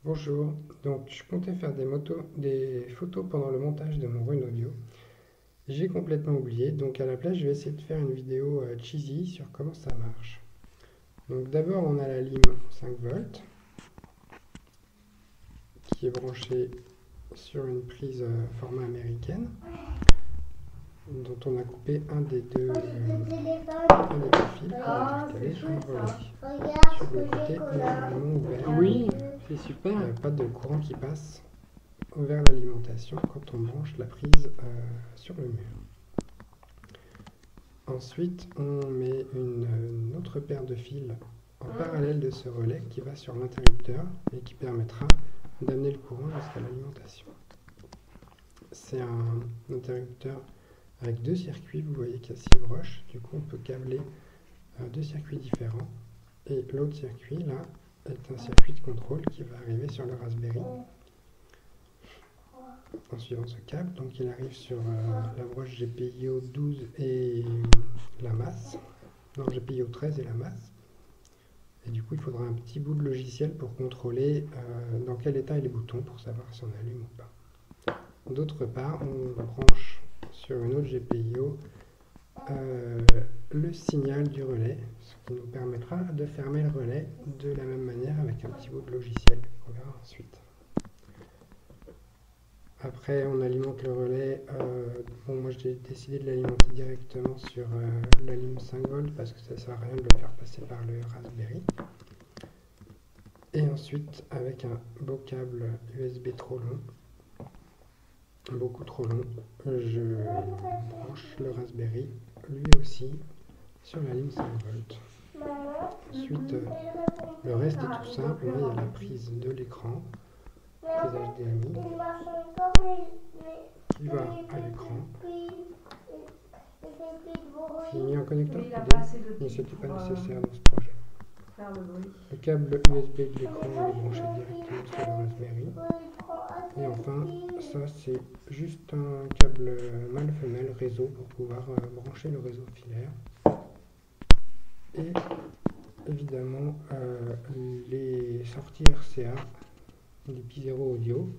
Bonjour, donc je comptais faire des photos pendant le montage de mon Rune Audio. J'ai complètement oublié, donc à la place je vais essayer de faire une vidéo cheesy sur comment ça marche. Donc d'abord on a la lime 5 volts qui est branchée sur une prise format américaine dont on a coupé un des deux fils pour intercaler un relais. Sur le côté normalement ouvert, Oui, c'est super. il n'y a pas de courant qui passe vers l'alimentation quand on branche la prise sur le mur. Ensuite, on met une autre paire de fils en parallèle de ce relais qui va sur l'interrupteur et qui permettra d'amener le courant jusqu'à l'alimentation. C'est un interrupteur avec deux circuits, vous voyez qu'il y a 6 broches, du coup on peut câbler deux circuits différents. Et l'autre circuit là est un circuit de contrôle qui va arriver sur le Raspberry en suivant ce câble. Donc il arrive sur la broche GPIO 12 et la masse, non GPIO 13 et la masse. Et du coup il faudra un petit bout de logiciel pour contrôler dans quel état est les boutons pour savoir si on allume ou pas. D'autre part, on branche sur une autre GPIO le signal du relais, ce qui nous permettra de fermer le relais de la même manière avec un petit bout de logiciel qu'on verra ensuite. Après, on alimente le relais. Moi j'ai décidé de l'alimenter directement sur la lime 5 volts parce que ça ne sert à rien de le faire passer par le Raspberry. Et ensuite, avec un beau câble USB trop long, beaucoup trop long, je branche le Raspberry lui aussi sur la ligne 5 volts. Ensuite, le reste est tout simple. Là, il y a la prise de l'écran, prise HDMI, qui va à l'écran. J'ai mis un connecteur mais ce n'était pas nécessaire dans ce projet. Le câble USB de l'écran est branché directement sur le Raspberry. Et enfin, ça c'est juste un câble mâle-femelle réseau pour pouvoir brancher le réseau filaire. Et évidemment les sorties RCA du P0 audio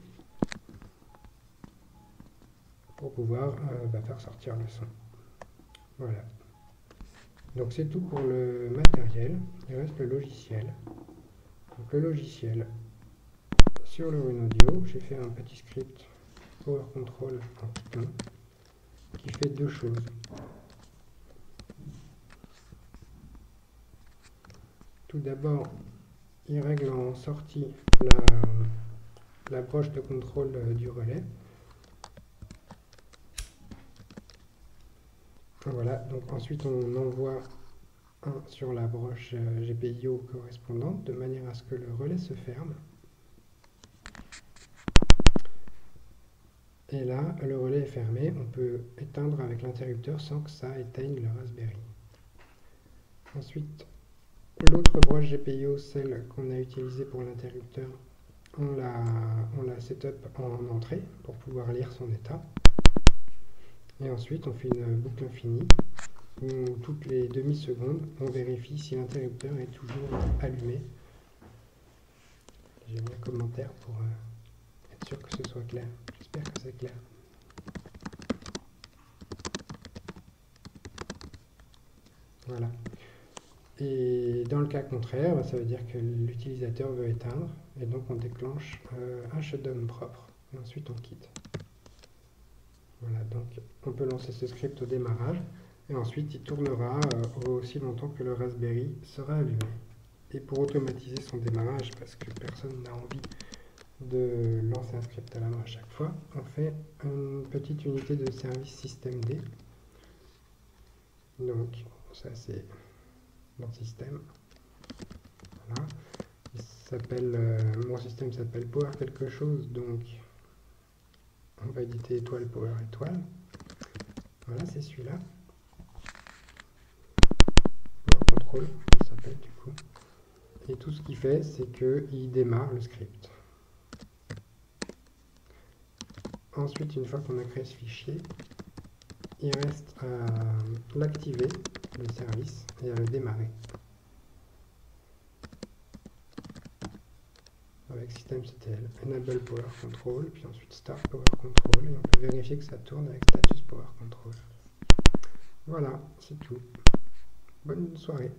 pour pouvoir faire sortir le son. Voilà. Donc c'est tout pour le matériel. Il reste le logiciel. Donc le logiciel, sur le Rune Audio, j'ai fait un petit script Power Control en Python qui fait deux choses. Tout d'abord, il règle en sortie la broche de contrôle du relais. Voilà, donc ensuite on envoie un sur la broche GPIO correspondante de manière à ce que le relais se ferme. Et là, le relais est fermé, on peut éteindre avec l'interrupteur sans que ça éteigne le Raspberry. Ensuite, l'autre broche GPIO, celle qu'on a utilisée pour l'interrupteur, on la setup en entrée pour pouvoir lire son état. Et ensuite, on fait une boucle infinie où toutes les demi-secondes, on vérifie si l'interrupteur est toujours allumé. J'ai mis un commentaire pour être sûr que ce soit clair. J'espère que c'est clair. Voilà. Et dans le cas contraire, ça veut dire que l'utilisateur veut éteindre, et donc on déclenche un shutdown propre, et ensuite on quitte. Voilà, donc on peut lancer ce script au démarrage, et ensuite il tournera aussi longtemps que le Raspberry sera allumé. Et pour automatiser son démarrage, parce que personne n'a envie de lancer un script à la main à chaque fois, on fait une petite unité de service systemd. Donc ça c'est mon système. Voilà. Mon système s'appelle Power quelque chose, donc on va éditer étoile Power étoile. Voilà, c'est celui-là. Power Control, ça s'appelle du coup. Et tout ce qu'il fait, c'est qu'il démarre le script. Ensuite, une fois qu'on a créé ce fichier, il reste à l'activer, le service, et à le démarrer. avec systemctl, enable power control, puis ensuite start power control, et on peut vérifier que ça tourne avec status power control. Voilà, c'est tout. Bonne soirée.